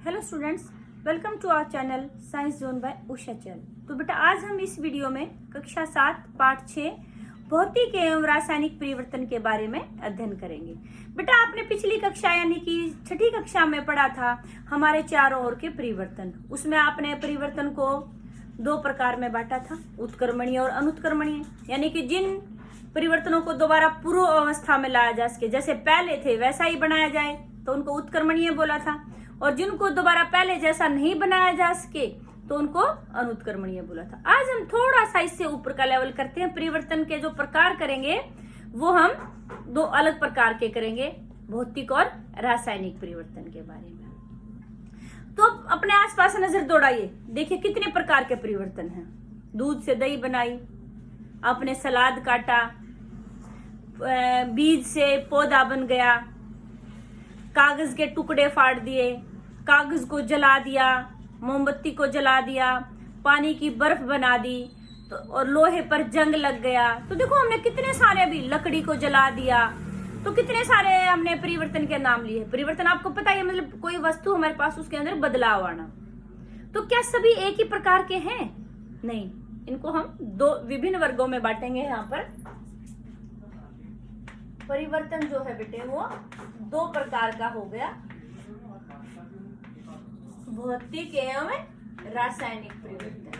Hello students, welcome to our channel science zone by Usha चल। तो बेटा आज हम इस वीडियो में कक्षा 7 पाठ 6 भौतिक एवं रासायनिक परिवर्तन के बारे में अध्ययन करेंगे। बेटा आपने पिछली कक्षा यानी कि छठी कक्षा में पढ़ा था हमारे चारों ओर के परिवर्तन। उसमें आपने परिवर्तन को दो प्रकार में बांटा था, उत्क्रमणीय और अनुत्क्रमणीय। यानी कि जिन परिवर्तनों को दोबारा पूर्व अवस्था में लाया जा सके, जैसे पहले थे वैसा ही बनाया जाए तो उनको उत्क्रमणीय बोला था, और जिनको दोबारा पहले जैसा नहीं बनाया जा सके तो उनको अनुत्क्रमणीय बोला था। आज हम थोड़ा सा इससे ऊपर का लेवल करते हैं। परिवर्तन के जो प्रकार करेंगे वो हम दो अलग प्रकार के करेंगे, भौतिक और रासायनिक परिवर्तन के बारे में। तो अपने आसपास नजर दौड़ाइए, देखिए कितने प्रकार के परिवर्तन हैं। दूध से दही बनाई, आपने सलाद काटा, बीज से पौधा बन गया, कागज के टुकड़े फाड़ दिए, कागज को जला दिया, मोमबत्ती को जला दिया, पानी की बर्फ बना दी, तो और लोहे पर जंग लग गया। तो देखो हमने कितने सारे, भी लकड़ी को जला दिया, तो कितने सारे हमने परिवर्तन के नाम लिए। परिवर्तन आपको पता है, मतलब कोई वस्तु हमारे पास उसके अंदर बदलाव आना। तो क्या सभी एक ही प्रकार के हैं? नहीं, इनको हम दो विभिन्न वर्गों में बांटेंगे। यहाँ पर परिवर्तन जो है बेटे वो दो प्रकार का हो गया, भौतिक एवं रासायनिक परिवर्तन।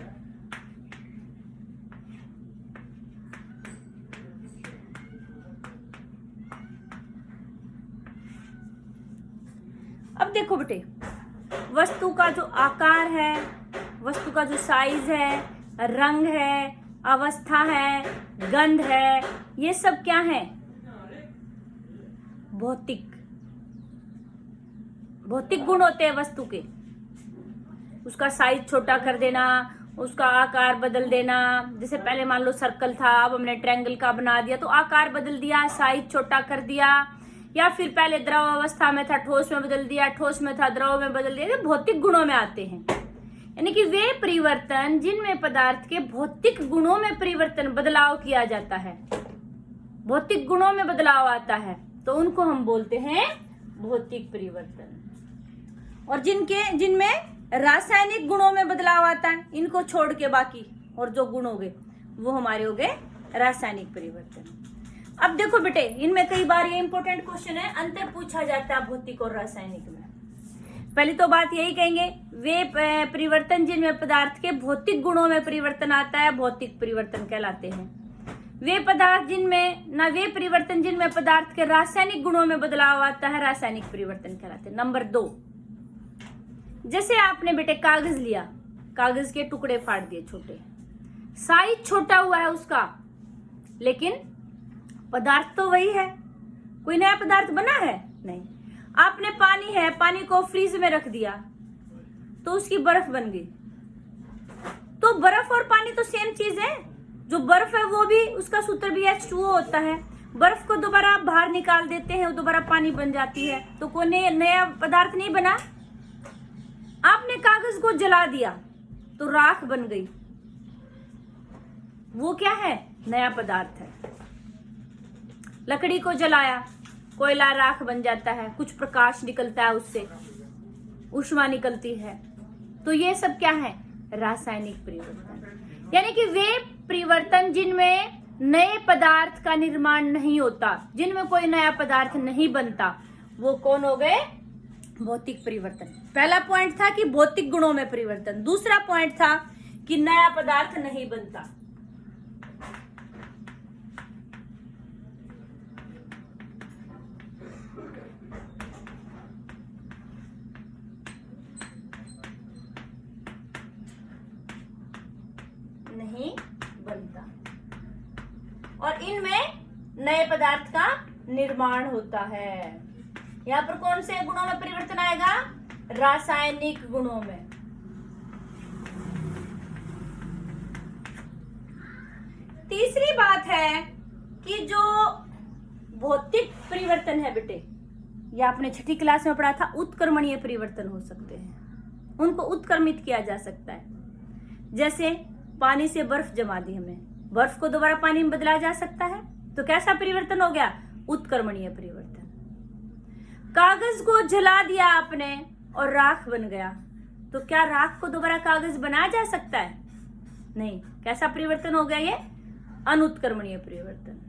अब देखो बेटे, वस्तु का जो आकार है, वस्तु का जो साइज है, रंग है, अवस्था है, गंध है, ये सब क्या है? भौतिक गुण होते हैं वस्तु के। उसका साइज छोटा कर देना, उसका आकार बदल देना। जैसे पहले मान लो सर्कल था, अब हमने ट्रायंगल का बना दिया, तो आकार बदल दिया, साइज छोटा कर दिया। या फिर पहले द्रव अवस्था में था, ठोस में बदल दिया, ठोस में था, द्रव में बदल दिया। ये भौतिक गुणों में आते हैं। यानी कि वे परिवर्तन जिनमें पदार्थ के भौतिक गुणों में परिवर्तन, बदलाव किया जाता है, भौतिक गुणों में बदलाव आता है, तो उनको हम बोलते हैं भौतिक परिवर्तन। और जिनमें रासायनिक गुणों में बदलाव आता है, इनको छोड़ के बाकी और जो गुण हो गए वो हमारे हो गए रासायनिक परिवर्तन। अब देखो बेटे, इनमें कई बार ये इंपॉर्टेंट क्वेश्चन है, अंतर पूछा जाता है भौतिक और रासायनिक में। पहली तो बात यही कहेंगे, वे परिवर्तन जिनमें पदार्थ के भौतिक गुणों में परिवर्तन आता है भौतिक परिवर्तन कहलाते हैं। वे परिवर्तन जिनमें पदार्थ के रासायनिक गुणों में बदलाव आता है रासायनिक परिवर्तन कहलाते हैं। नंबर 2, जैसे आपने बेटे कागज लिया, कागज के टुकड़े फाड़ दिए छोटे, साइज छोटा हुआ है उसका, लेकिन पदार्थ तो वही है। कोई नया पदार्थ बना है? नहीं। आपने पानी है, पानी को फ्रीज में रख दिया तो उसकी बर्फ बन गई। तो बर्फ और पानी तो सेम चीज है। जो बर्फ है वो भी, उसका सूत्र भी H2O होता है। बर्फ को दोबारा आप बाहर निकाल देते हैं, वो दोबारा पानी बन जाती है, तो कोई नया पदार्थ नहीं बना। आपने कागज को जला दिया तो राख बन गई, वो क्या है? नया पदार्थ है। लकड़ी को जलाया, कोयला राख बन जाता है, कुछ प्रकाश निकलता है, उससे ऊष्मा निकलती है। तो ये सब क्या है? रासायनिक परिवर्तन। यानी कि वे परिवर्तन जिनमें नए पदार्थ का निर्माण नहीं होता, जिनमें कोई नया पदार्थ नहीं बनता, वो कौन हो गए? भौतिक परिवर्तन। पहला पॉइंट था कि भौतिक गुणों में परिवर्तन, दूसरा पॉइंट था कि नया पदार्थ नहीं बनता। नहीं बनता, और इनमें नए पदार्थ का निर्माण होता है। यहाँ पर कौन से गुणों में परिवर्तन आएगा? रासायनिक गुणों में। तीसरी बात है कि जो भौतिक परिवर्तन है बेटे, ये आपने छठी क्लास में पढ़ा था, उत्क्रमणीय परिवर्तन हो सकते हैं, उनको उत्क्रमित किया जा सकता है। जैसे पानी से बर्फ जमा दी हमने, बर्फ को दोबारा पानी में बदला जा सकता है, तो कैसा परिवर्तन हो गया? उत्क्रमणीय परिवर्तन। कागज को जला दिया आपने, और राख बन गया, तो क्या राख को दोबारा कागज बनाया जा सकता है? नहीं। कैसा परिवर्तन हो गया ये? अनुत्क्रमणीय परिवर्तन।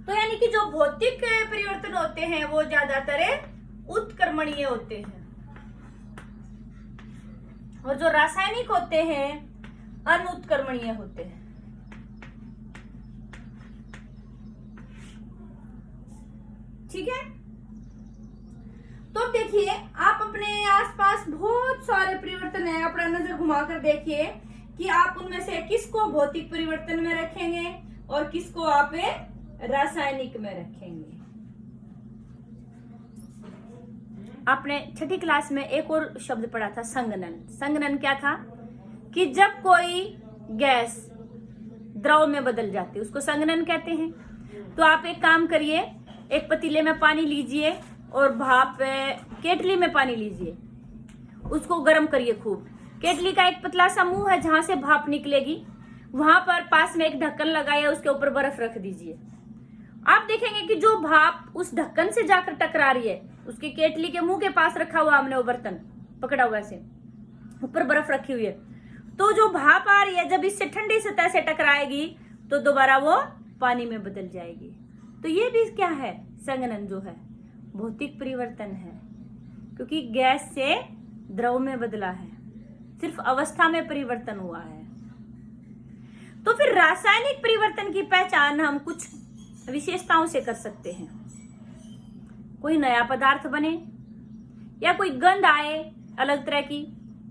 तो यानी कि जो भौतिक परिवर्तन होते हैं वो ज्यादातर उत्क्रमणीय होते हैं, और जो रासायनिक होते हैं अनुत्क्रमणीय होते हैं। ठीक है। तो देखिए, आप अपने आसपास बहुत सारे परिवर्तन है, अपना नजर घुमाकर देखिए कि आप उनमें से किसको भौतिक परिवर्तन में रखेंगे और किसको आप रासायनिक में रखेंगे। आपने छठी क्लास में एक और शब्द पढ़ा था, संघनन। संघनन क्या था? कि जब कोई गैस द्रव में बदल जाती है उसको संघनन कहते हैं। तो आप एक काम करिए, एक पतीले में पानी लीजिए और भाप केटली में पानी लीजिए, उसको गर्म करिए खूब। केटली का एक पतला सा मुंह है जहां से भाप निकलेगी, वहां पर पास में एक ढक्कन लगाइए, उसके ऊपर बर्फ रख दीजिए। आप देखेंगे कि जो भाप उस ढक्कन से जाकर टकरा रही है, उसकी केटली के मुंह के पास रखा हुआ हमने वो बर्तन पकड़ा हुआ ऐसे, ऊपर बर्फ रखी हुई है, तो जो भाप आ रही है जब इससे ठंडी सतह से टकराएगी तो दोबारा वो पानी में बदल जाएगी। तो ये भी क्या है? संघनन जो है भौतिक परिवर्तन है, क्योंकि गैस से द्रव में बदला है, सिर्फ अवस्था में परिवर्तन हुआ है। तो फिर रासायनिक परिवर्तन की पहचान हम कुछ विशेषताओं से कर सकते हैं। कोई नया पदार्थ बने, या कोई गंध आए अलग तरह की,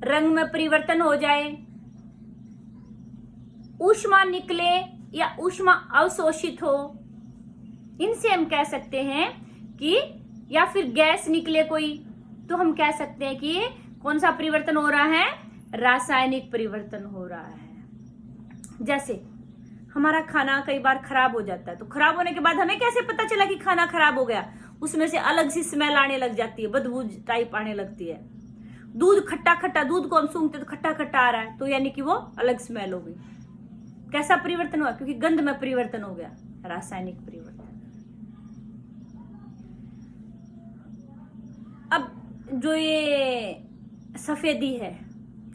रंग में परिवर्तन हो जाए, ऊष्मा निकले या ऊष्मा अवशोषित हो, इनसे हम कह सकते हैं कि, या फिर गैस निकले कोई, तो हम कह सकते हैं कि कौन सा परिवर्तन हो रहा है? रासायनिक परिवर्तन हो रहा है। जैसे हमारा खाना कई बार खराब हो जाता है, तो खराब होने के बाद हमें कैसे पता चला कि खाना खराब हो गया? उसमें से अलग सी स्मेल आने लग जाती है, बदबू टाइप आने लगती है। दूध खट्टा खट्टा, दूध को हम सूंघते तो खट्टा खट्टा आ रहा है, तो यानी कि वो अलग स्मेल हो गई। कैसा परिवर्तन हुआ? क्योंकि गंध में परिवर्तन हो गया, रासायनिक परिवर्तन। अब जो ये सफेदी है,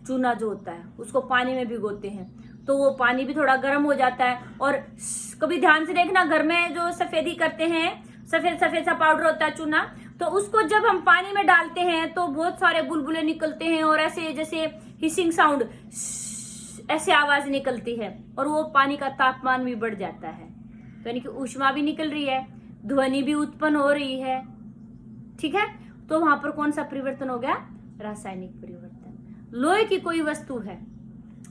चूना जो होता है, उसको पानी में भिगोते हैं तो वो पानी भी थोड़ा गर्म हो जाता है, और कभी ध्यान से देखना, घर में जो सफेदी करते हैं, सफेद सफेद सा पाउडर होता है चूना, तो उसको जब हम पानी में डालते हैं तो बहुत सारे बुलबुले निकलते हैं, और ऐसे जैसे हिसिंग साउंड, ऐसे आवाज निकलती है, और वो पानी का तापमान भी बढ़ जाता है। तो यानी कि ऊष्मा भी निकल रही है, ध्वनि भी उत्पन्न हो रही है। ठीक है। तो वहां पर कौन सा परिवर्तन हो गया? रासायनिक परिवर्तन। लोहे की कोई वस्तु है,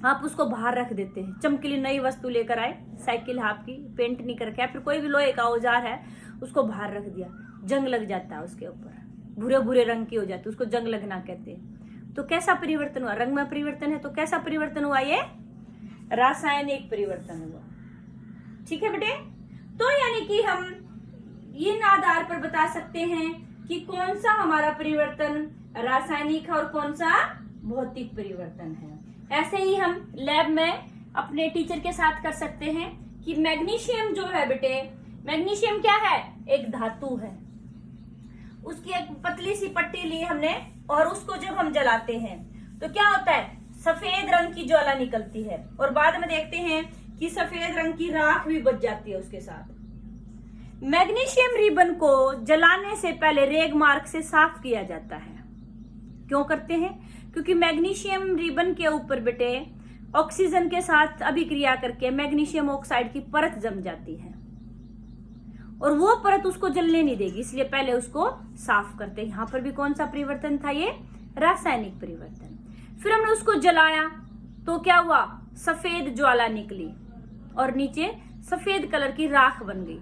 आप उसको बाहर रख देते हैं, चमकीली नई वस्तु लेकर आए, साइकिल आपकी पेंट नहीं करके, फिर कोई भी लोहे का औजार है उसको बाहर रख दिया, जंग लग जाता है उसके ऊपर, भूरे भूरे रंग की हो जाती है, उसको जंग लगना कहते हैं। तो कैसा परिवर्तन हुआ? रंग में परिवर्तन है, तो कैसा परिवर्तन हुआ? ये रासायनिक परिवर्तन हुआ। ठीक है बेटे। तो यानी कि हम इन आधार पर बता सकते हैं कि कौन सा हमारा परिवर्तन रासायनिक है और कौन सा भौतिक परिवर्तन है। ऐसे ही हम लैब में अपने टीचर के साथ कर सकते हैं कि मैग्नीशियम जो है बेटे, मैग्नीशियम क्या है? एक धातु है, उसकी एक पतली सी पट्टी ली हमने, और उसको जब हम जलाते हैं तो क्या होता है? सफेद रंग की ज्वाला निकलती है, और बाद में देखते हैं कि सफेद रंग की राख भी बच जाती है उसके साथ। मैग्नीशियम रिबन को जलाने से पहले रेग मार्क से साफ किया जाता है। क्यों करते हैं? क्योंकि मैग्नीशियम रिबन के ऊपर बेटे ऑक्सीजन के साथ अभिक्रिया करके मैग्नीशियम ऑक्साइड की परत जम जाती है, और वो परत उसको जलने नहीं देगी, इसलिए पहले उसको साफ करते हैं। यहां पर भी कौन सा परिवर्तन था? ये रासायनिक परिवर्तन। फिर हमने उसको जलाया तो क्या हुआ? सफेद ज्वाला निकली और नीचे सफेद कलर की राख बन गई।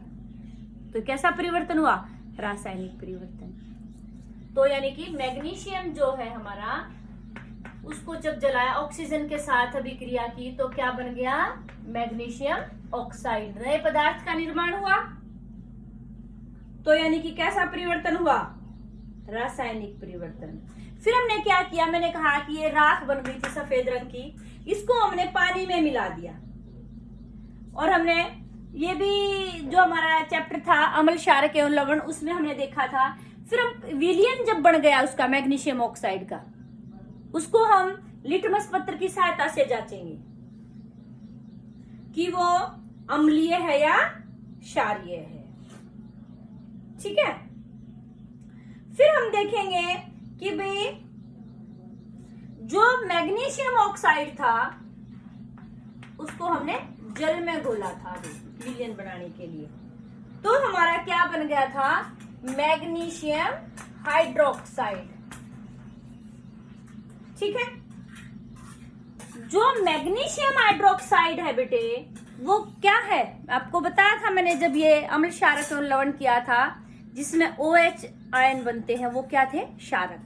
तो कैसा परिवर्तन हुआ? रासायनिक परिवर्तन। तो यानी कि मैग्नीशियम जो है हमारा, उसको जब जलाया, ऑक्सीजन के साथ अभिक्रिया की, तो क्या बन गया? मैग्नीशियम ऑक्साइड, नए पदार्थ का निर्माण हुआ। तो यानी कि कैसा परिवर्तन हुआ? रासायनिक परिवर्तन। फिर हमने क्या किया? मैंने कहा कि ये राख बन गई थी सफेद रंग की, इसको हमने पानी में मिला दिया, और हमने ये भी जो हमारा चैप्टर था अम्ल क्षारक एवं लवण, उसमें हमने देखा था फिर हम विलयन जब बन गया उसका मैग्नीशियम ऑक्साइड का, उसको हम लिटमस पत्र की सहायता से जांचेंगे कि वो अम्लीय है या क्षारीय है। ठीक है, फिर हम देखेंगे कि भाई जो मैग्नीशियम ऑक्साइड था उसको हमने जल में घोला था विलयन बनाने के लिए, तो हमारा क्या बन गया था, मैग्नीशियम हाइड्रोक्साइड। ठीक है, जो मैग्नीशियम हाइड्रोक्साइड है बेटे वो क्या है, आपको बताया था मैंने जब ये अम्ल क्षारक एवं लवण किया था जिसमें OH आयन बनते हैं, वो क्या थे, क्षारक।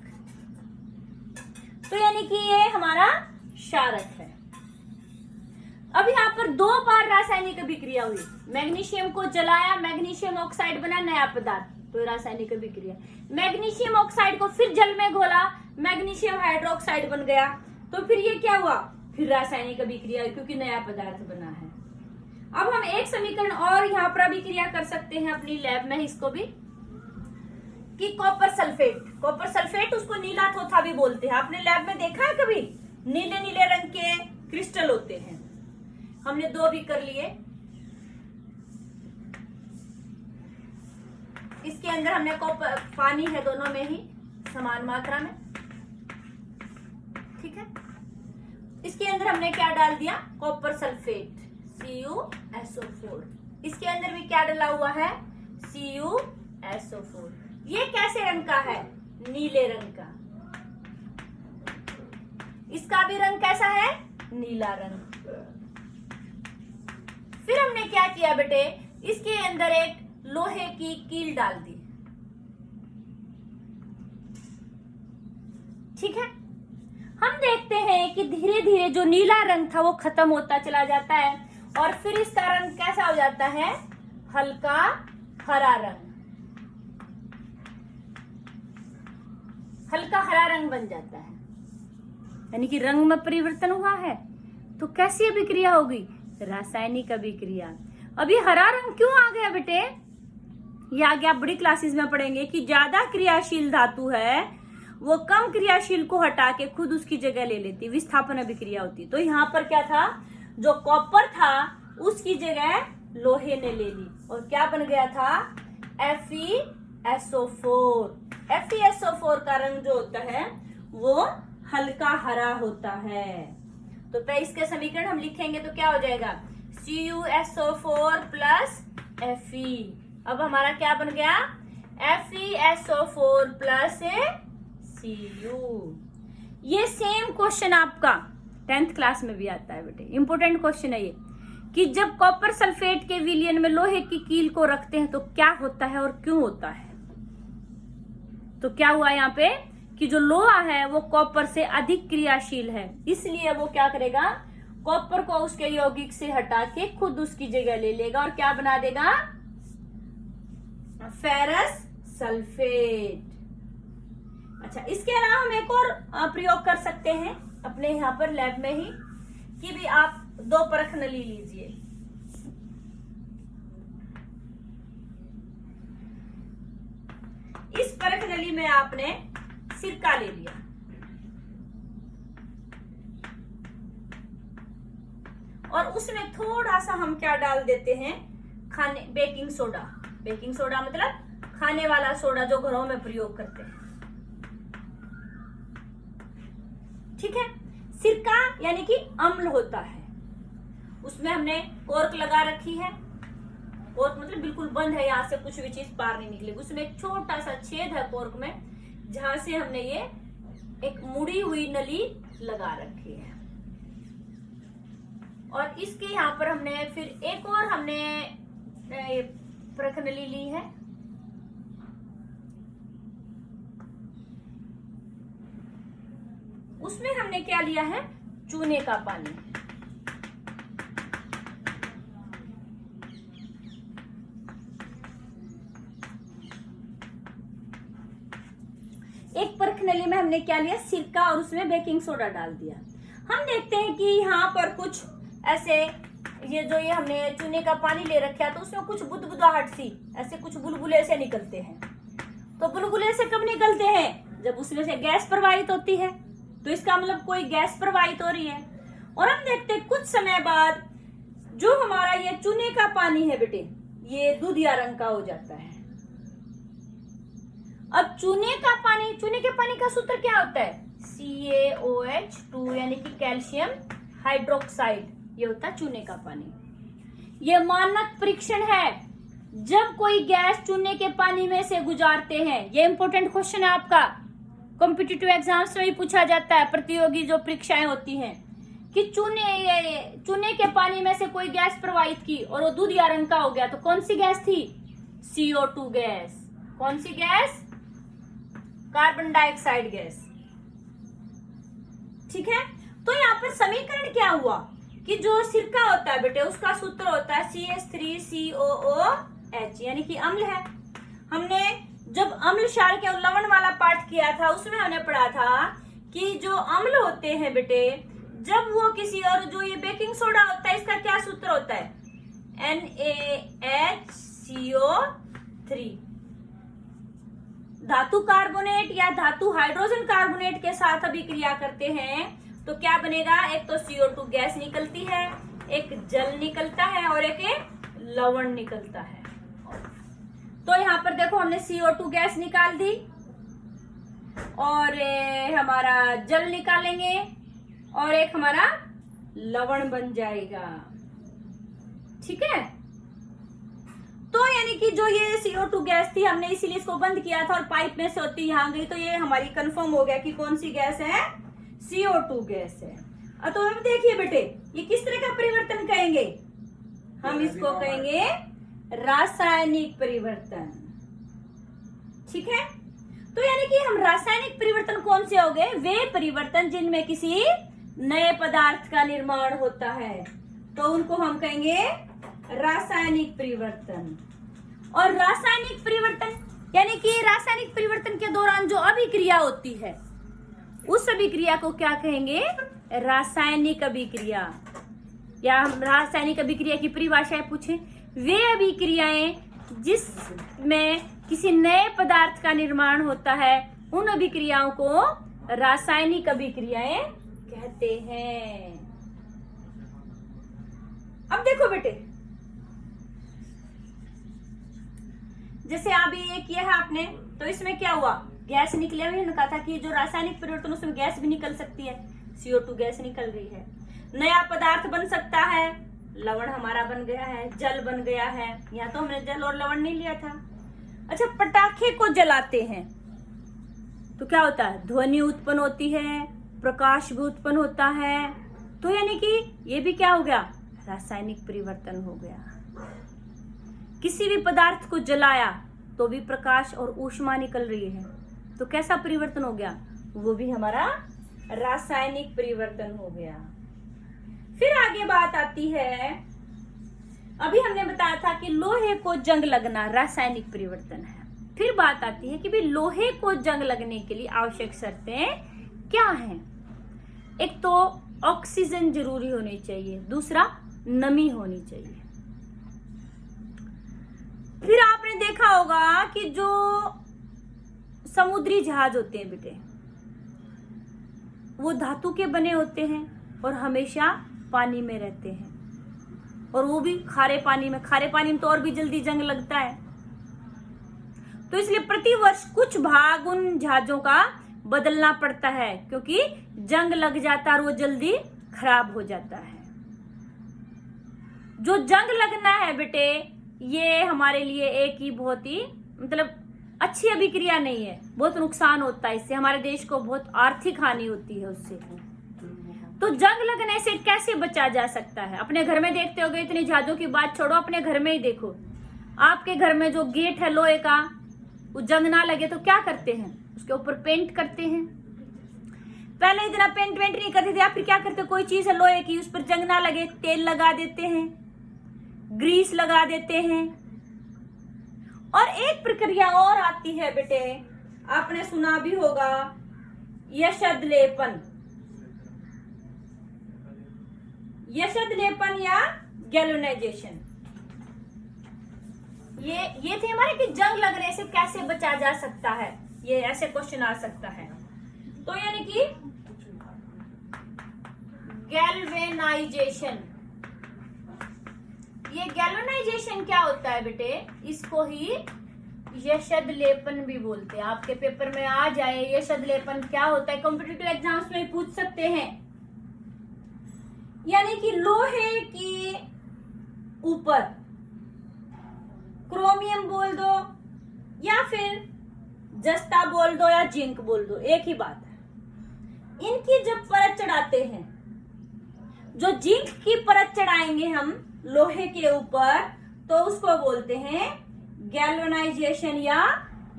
तो यानी कि ये हमारा क्षारक है। अब यहाँ पर 2 बार रासायनिक अभिक्रिया हुई, मैग्नीशियम को जलाया, मैग्नीशियम ऑक्साइड बना नया पदार्थ, तो रासायनिक अभिक्रिया। मैग्नीशियम ऑक्साइड को फिर जल में घोला, मैग्नीशियम हाइड्रोक्साइड बन गया, तो फिर ये क्या हुआ, फिर रासायनिक अभिक्रिया, क्योंकि नया पदार्थ बना है। अब हम एक समीकरण और यहाँ पर अभिक्रिया कर सकते हैं अपनी लैब में, इसको भी, कि कॉपर सल्फेट। कॉपर सल्फेट उसको नीला थोथा भी बोलते हैं, आपने लैब में देखा है कभी, नीले नीले रंग के क्रिस्टल होते हैं। हमने 2 भी कर लिए। इसके अंदर हमने कॉपर, पानी है दोनों में ही समान मात्रा में। ठीक है, इसके अंदर हमने क्या डाल दिया, कॉपर सल्फेट CuSO4। इसके अंदर भी क्या डला हुआ है, CuSO4। ये कैसे रंग का है, नीले रंग का। इसका भी रंग कैसा है, नीला रंग। फिर हमने क्या किया बेटे, इसके अंदर एक लोहे की कील डाल दी। ठीक है, हम देखते हैं कि धीरे धीरे जो नीला रंग था वो खत्म होता चला जाता है और फिर इसका रंग कैसा हो जाता है, हल्का हरा रंग, हल्का हरा रंग बन जाता है, यानी कि रंग में परिवर्तन हुआ है। तो कैसी अभिक्रिया होगी, रासायनिक अभिक्रिया। अभी हरा रंग क्यों आ गया बेटे, ये आगे आप बड़ी क्लासेस में पढ़ेंगे कि ज्यादा क्रियाशील धातु है वो कम क्रियाशील को हटा के खुद उसकी जगह ले लेती, विस्थापन अभिक्रिया होती। तो यहाँ पर क्या था, जो कॉपर था उसकी जगह लोहे ने ले ली और क्या बन गया था, FeSO4। FeSO4 का रंग जो होता है वो हल्का हरा होता है। तो पे इसके समीकरण हम लिखेंगे तो क्या हो जाएगा, CuSO4 प्लस Fe। अब हमारा क्या बन गया, FeSO4 प्लस Cu। ये सेम क्वेश्चन आपका 10th क्लास में भी आता है बेटे, इंपोर्टेंट क्वेश्चन है ये, कि जब कॉपर सल्फेट के विलयन में लोहे की कील को रखते हैं तो क्या होता है और क्यों होता है। तो क्या हुआ यहाँ पे कि जो लोहा है वो कॉपर से अधिक क्रियाशील है, इसलिए वो क्या करेगा, कॉपर को उसके यौगिक से हटा के खुद उसकी जगह ले लेगा और क्या बना देगा, फेरस सल्फेट। अच्छा, इसके अलावा हम एक और प्रयोग कर सकते हैं अपने यहाँ पर लैब में ही, कि भी आप 2 परख नली लीजिए। इस परख नली में आपने सिरका ले लिया और उसमें थोड़ा सा हम क्या डाल देते हैं, बेकिंग सोडा। बेकिंग सोडा मतलब खाने वाला सोडा जो घरों में प्रयोग करते हैं। ठीक है, सिरका यानी कि अम्ल होता है, उसमें हमने कोर्क लगा रखी है, कोर्क मतलब बिल्कुल बंद है, यहां से कुछ भी चीज बाहर नहीं निकलेगी। उसमें एक छोटा सा छेद है कोर्क में, जहां से हमने ये एक मुड़ी हुई नली लगा रखी है और इसके यहाँ पर हमने फिर एक और हमने परख नली ली है। उसमें हमने क्या लिया है, चूने का पानी। एक परख नली में हमने क्या लिया, सिरका, और उसमें बेकिंग सोडा डाल दिया। हम देखते हैं कि यहाँ पर कुछ ऐसे ये हमने चूने का पानी ले रखा है तो उसमें कुछ बुदबुदाहट सी, ऐसे कुछ बुलबुले से निकलते हैं। तो बुलबुले से कब निकलते हैं? जब उसमें से गैस प्रवाहित होती है। तो इसका मतलब कोई गैस प्रवाहित हो रही है। और हम देखते हैं कुछ समय बाद जो हमारा ये चूने का पानी है बेटे, ये दूधिया रंग का हो जाता है। अब चूने के पानी का सूत्र क्या होता है? CaOH2 यानी कि कैल्शियम हाइड्रोक्साइड, ये होता है चूने का पानी। ये मानक परीक्षण है जब कोई गैस चूने के पानी में से गुजारते हैं। ये इंपॉर्टेंट क्वेश्चन है आपका, कॉम्पिटिटिव एग्जाम्स में भी पूछा जाता है, प्रतियोगी जो परीक्षाएं होती हैं कि चूने के पानी में से कोई गैस प्रवाहित की और वो दूधिया रंग का हो गया, तो कौन सी गैस थी? CO2 gas. कौन सी गैस? Carbon dioxide gas. ठीक है, तो यहाँ पर समीकरण क्या हुआ कि जो सिरका होता है बेटे उसका सूत्र होता है CH3COOH, यानी कि अम्ल है। हमने जब अम्ल क्षार के लवण वाला पाठ किया था उसमें हमने पढ़ा था कि जो अम्ल होते हैं बेटे, जब वो किसी, और जो ये बेकिंग सोडा होता है इसका क्या सूत्र होता है? NaHCO3। धातु कार्बोनेट या धातु हाइड्रोजन कार्बोनेट के साथ अभिक्रिया करते हैं तो क्या बनेगा? एक तो CO2 गैस निकलती है, एक जल निकलता है और एक लवण निकलता है। तो यहाँ पर देखो हमने CO2 गैस निकाल दी और हमारा जल निकालेंगे और एक हमारा लवण बन जाएगा। ठीक है, तो यानी कि जो ये CO2 गैस थी हमने इसीलिए इसको बंद किया था और पाइप में से होती यहाँ गई, तो ये हमारी कंफर्म हो गया कि कौन सी गैस है? CO2 गैस है। तो अब देखिए बेटे, ये किस तरह का परिवर्तन कहेंगे? हम इसको कहेंगे रासायनिक परिवर्तन। ठीक है, तो यानी कि हम रासायनिक परिवर्तन कौन से हो गए? वे परिवर्तन जिनमें किसी नए पदार्थ का निर्माण होता है, तो उनको हम कहेंगे रासायनिक परिवर्तन। और रासायनिक परिवर्तन यानी कि रासायनिक परिवर्तन के दौरान जो अभिक्रिया होती है उस अभिक्रिया को क्या कहेंगे? रासायनिक अभिक्रिया। या हम रासायनिक अभिक्रिया की परिभाषा पूछें, वे अभिक्रियाएं जिसमें किसी नए पदार्थ का निर्माण होता है उन अभिक्रियाओं को रासायनिक अभिक्रियाएं कहते हैं। अब देखो बेटे, जैसे अभी ये किया है आपने, तो इसमें क्या हुआ? गैस निकले हुए, कहा था कि जो रासायनिक परिवर्तन उसमें गैस भी निकल सकती है, CO2 गैस निकल रही है। नया पदार्थ बन सकता है, लवण हमारा बन गया है, जल बन गया है। यहाँ तो हमने जल और लवण नहीं लिया था। अच्छा, पटाखे को जलाते हैं तो क्या होता है? ध्वनि उत्पन्न होती है, प्रकाश भी उत्पन्न होता है। तो यानी कि ये भी क्या हो गया? रासायनिक परिवर्तन हो गया। किसी भी पदार्थ को जलाया तो भी प्रकाश और ऊष्मा निकल रही है, तो कैसा परिवर्तन हो गया? वो भी हमारा रासायनिक परिवर्तन हो गया। फिर आगे बात आती है, अभी हमने बताया था कि लोहे को जंग लगना रासायनिक परिवर्तन है। फिर बात आती है कि भी लोहे को जंग लगने के लिए आवश्यक शर्तें क्या हैं? एक तो ऑक्सीजन जरूरी होनी चाहिए, दूसरा नमी होनी चाहिए। फिर आपने देखा होगा कि जो समुद्री जहाज होते हैं बेटे, वो धातु के बने होते हैं और हमेशा पानी में रहते हैं, और वो भी खारे पानी में। खारे पानी में तो और भी जल्दी जंग लगता है, तो इसलिए प्रतिवर्ष कुछ भाग उन जहाजों का बदलना पड़ता है, क्योंकि जंग लग जाता है और वो जल्दी खराब हो जाता है। जो जंग लगना है बेटे, ये हमारे लिए एक ही बहुत ही मतलब अच्छी अभिक्रिया नहीं है, बहुत नुकसान होता है इससे, हमारे देश को बहुत आर्थिक हानि होती है उससे। तो जंग लगने से कैसे बचा जा सकता है? अपने घर में देखते होगे, इतनी जहाजों की बात छोड़ो, अपने घर में ही देखो। आपके घर में जो गेट है लोहे का, वो जंग ना लगे तो क्या करते हैं? उसके ऊपर पेंट करते हैं। पहले इतना पेंट नहीं करते थे, आप फिर क्या करते? कोई चीज है लोहे की, उस पर जंग ना लगे, तेल लगा देते हैं, ग्रीस लगा देते हैं। और एक प्रक्रिया और आती है बेटे, आपने सुना भी होगा, यशद लेपन या गैल्वेनाइजेशन। ये थे हमारे कि जंग लगने से कैसे बचा जा सकता है, ये ऐसे क्वेश्चन आ सकता है। तो यानी कि गैल्वेनाइजेशन, ये गैल्वेनाइजेशन क्या होता है बेटे, इसको ही यशद लेपन भी बोलते हैं। आपके पेपर में आ जाए यशद लेपन क्या होता है, कॉम्पिटिटिव एग्जाम्स में पूछ सकते हैं। यानी कि लोहे के ऊपर क्रोमियम बोल दो या फिर जस्ता बोल दो या जिंक बोल दो, एक ही बात है। इनकी जब परत चढ़ाते हैं, जो जिंक की परत चढ़ाएंगे हम लोहे के ऊपर, तो उसको बोलते हैं गैल्वेनाइजेशन या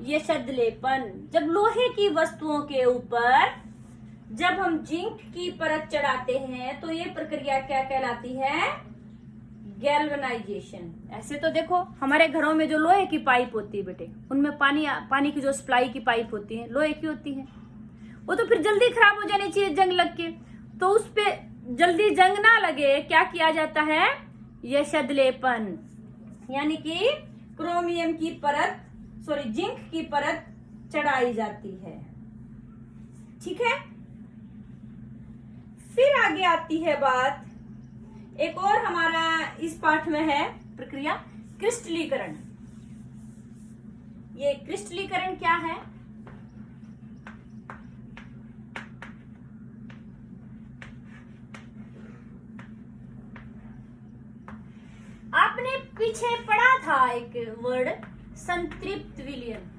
यशद लेपन। जब लोहे की वस्तुओं के ऊपर जब हम जिंक की परत चढ़ाते हैं तो ये प्रक्रिया क्या कहलाती है, गैल्वेनाइजेशन। ऐसे तो देखो हमारे घरों में जो लोहे की पाइप होती है बेटे, उनमें पानी की जो सप्लाई की पाइप होती है लोहे की होती है, वो तो फिर जल्दी खराब हो जानी चाहिए जंग लग के। तो उस पे जल्दी जंग ना लगे क्या किया जाता है, यशद लेपन, यानी कि क्रोमियम की परत, जिंक की परत चढ़ाई जाती है। ठीक है, फिर आगे आती है बात, एक और हमारा इस पाठ में है प्रक्रिया क्रिस्टलीकरण। ये क्रिस्टलीकरण क्या है, आपने पीछे पढ़ा था एक वर्ड संतृप्त विलयन।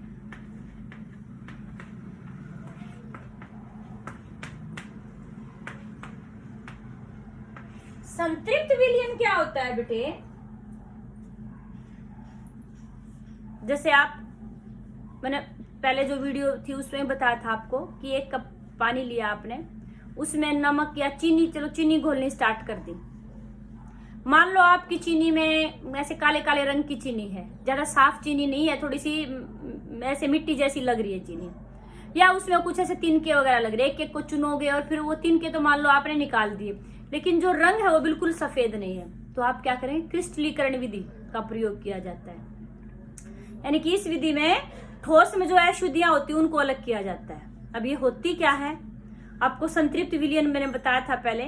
संतृप्त विलयन क्या होता है बेटे, जैसे मैंने पहले जो वीडियो थी उसमें बताया था आपको कि एक कप पानी लिया आपने, उसमें नमक या चीनी, चलो चीनी घोलनी स्टार्ट कर दी। मान लो आपकी चीनी में ऐसे काले काले रंग की चीनी है, ज्यादा साफ चीनी नहीं है, थोड़ी सी ऐसे मिट्टी जैसी लग रही है चीनी, या उसमें कुछ ऐसे तिनके वगैरह लग रहे हैं। एक एक को चुनोगे और फिर वो तिनके तो मान लो आपने निकाल दिए, लेकिन जो रंग है वो बिल्कुल सफेद नहीं है, तो आप क्या करें, क्रिस्टलीकरण विधि का प्रयोग किया जाता है। यानी कि इस विधि में ठोस में जो अशुद्धियां होती है उनको अलग किया जाता है। अब ये होती क्या है, आपको संतृप्त विलयन मैंने बताया था पहले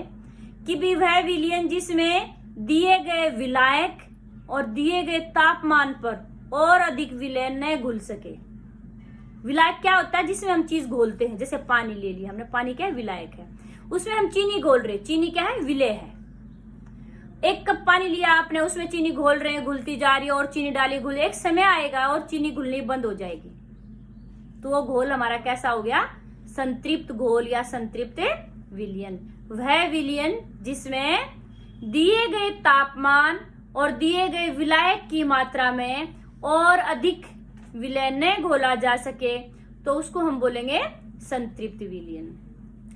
कि भी वह विलयन जिसमें दिए गए विलायक और दिए गए तापमान पर और अधिक विलय न घुल सके। विलायक क्या होता है, जिसमें हम चीज घोलते हैं, जैसे पानी ले लिया हमने, पानी क्या है, विलायक है, उसमें हम चीनी घोल रहे, चीनी क्या है, विलय है। एक कप पानी लिया आपने, उसमें चीनी घोल रहे हैं, घुलती जा रही है और चीनी डाली, घुल, एक समय आएगा और चीनी घुलनी बंद हो जाएगी, तो वो घोल हमारा कैसा हो गया, संतृप्त घोल या संतृप्त विलयन। वह विलयन जिसमें दिए गए तापमान और दिए गए विलायक की मात्रा में और अधिक विलय न घोला जा सके, तो उसको हम बोलेंगे संतृप्त विलयन।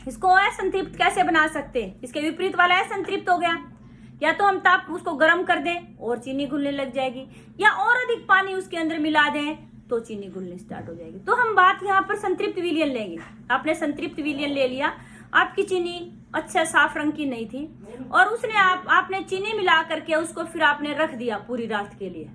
इसको असंतृप्त कैसे बना सकते हैं, इसके विपरीत वाला असंतृप्त हो गया, या तो हम उसको गर्म कर दें और चीनी घुलने लग जाएगी, या और अधिक पानी उसके अंदर मिला दें तो चीनी घुलनी स्टार्ट हो जाएगी। तो हम बात यहाँ पर संतृप्त विलयन लेंगे। आपने संतृप्त विलयन ले लिया, आपकी चीनी अच्छा साफ रंग की नहीं थी और उसने आपने चीनी मिला करके उसको फिर आपने रख दिया पूरी रात के लिए।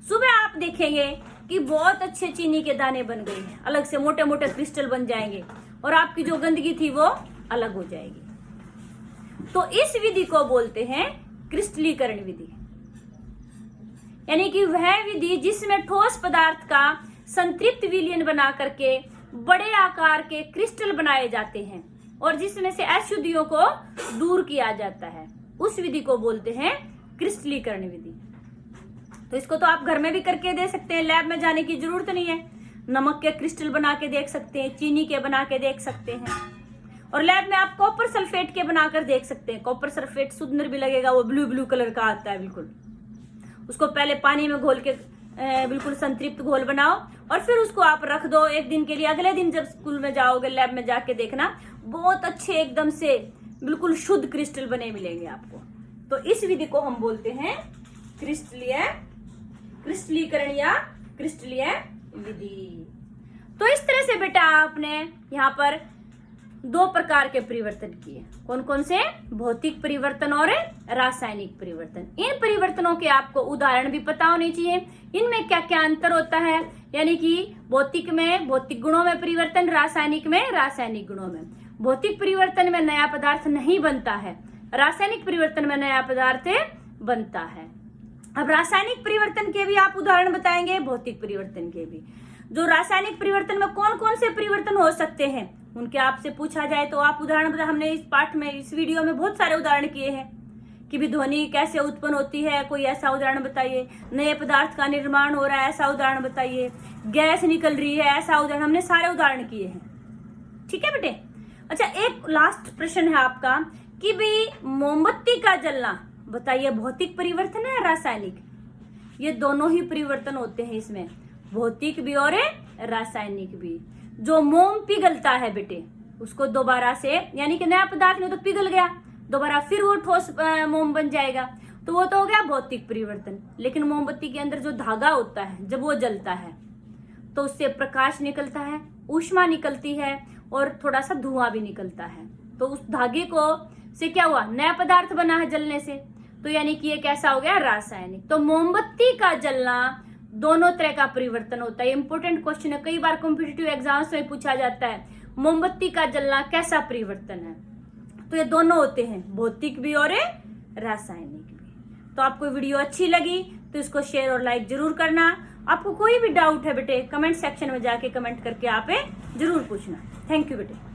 सुबह आप देखेंगे कि बहुत अच्छे चीनी के दाने बन गए हैं, अलग से मोटे मोटे क्रिस्टल बन जाएंगे और आपकी जो गंदगी थी वो अलग हो जाएगी। तो इस विधि को बोलते हैं क्रिस्टलीकरण विधि, यानी कि वह विधि जिसमें ठोस पदार्थ का संतृप्त विलयन बना करके बड़े आकार के क्रिस्टल बनाए जाते हैं और जिसमें से अशुद्धियों को दूर किया जाता है, उस विधि को बोलते हैं क्रिस्टलीकरण विधि। तो इसको तो आप घर में भी करके दे सकते हैं, लैब में जाने की जरूरत नहीं है। नमक के क्रिस्टल बना के देख सकते हैं, चीनी के बना के देख सकते हैं, और लैब में आप कॉपर सल्फेट के बनाकर देख सकते हैं। कॉपर सल्फेट सुंदर भी लगेगा, वो ब्लू ब्लू कलर का आता है बिल्कुल। उसको पहले पानी में घोल के बिल्कुल संतृप्त घोल बनाओ और फिर उसको आप रख दो एक दिन के लिए। अगले दिन जब स्कूल में जाओगे, लैब में जाके देखना, बहुत अच्छे एकदम से बिल्कुल शुद्ध क्रिस्टल बने मिलेंगे आपको। तो इस विधि को हम बोलते हैं क्रिस्टलीकरण या क्रिस्टलीय विधि। तो इस तरह से बेटा आपने यहाँ पर दो प्रकार के परिवर्तन किए। कौन कौन से? भौतिक परिवर्तन और रासायनिक परिवर्तन। इन परिवर्तनों के आपको उदाहरण भी पता होने चाहिए। इनमें क्या क्या अंतर होता है, यानी कि भौतिक में भौतिक गुणों में परिवर्तन, रासायनिक में रासायनिक गुणों में। भौतिक परिवर्तन में नया पदार्थ नहीं बनता है, रासायनिक परिवर्तन में नया पदार्थ बनता है। अब रासायनिक परिवर्तन के भी आप उदाहरण बताएंगे, भौतिक परिवर्तन के भी। जो रासायनिक परिवर्तन में कौन कौन से परिवर्तन हो सकते हैं उनके आपसे पूछा जाए तो आप उदाहरण बताए। हमने इस पाठ में, इस वीडियो में बहुत सारे उदाहरण किए हैं कि भी ध्वनि कैसे उत्पन्न होती है, कोई ऐसा उदाहरण बताइए। नए पदार्थ का निर्माण हो रहा है, ऐसा उदाहरण बताइए। गैस निकल रही है, ऐसा उदाहरण। हमने सारे उदाहरण किए हैं, ठीक है बेटे। अच्छा, एक लास्ट प्रश्न है आपका कि भी मोमबत्ती का जलना, बताइए भौतिक परिवर्तन है या रासायनिक? ये दोनों ही परिवर्तन होते हैं इसमें, भौतिक भी और रासायनिक भी। जो मोम पिघलता है बेटे, उसको दोबारा से, यानी कि नया पदार्थ नहीं तो पिघल गया, दोबारा फिर वो ठोस मोम बन जाएगा, तो वो तो हो गया भौतिक परिवर्तन। लेकिन मोमबत्ती के अंदर जो धागा होता है, जब वो जलता है तो उससे प्रकाश निकलता है, ऊष्मा निकलती है और थोड़ा सा धुआं भी निकलता है। तो उस धागे को से क्या हुआ, नया पदार्थ बना है जलने से, तो यानी कि ये कैसा हो गया, रासायनिक। तो मोमबत्ती का जलना दोनों तरह का परिवर्तन होता है। इंपॉर्टेंट क्वेश्चन है, कई बार कॉम्पिटिटिव एग्जाम्स में पूछा जाता है, मोमबत्ती का जलना कैसा परिवर्तन है? तो ये दोनों होते हैं, भौतिक भी और रासायनिक भी। तो आपको वीडियो अच्छी लगी तो इसको शेयर और लाइक जरूर करना। आपको कोई भी डाउट है बेटे, कमेंट सेक्शन में जाके कमेंट करके आप जरूर पूछना। थैंक यू बेटे।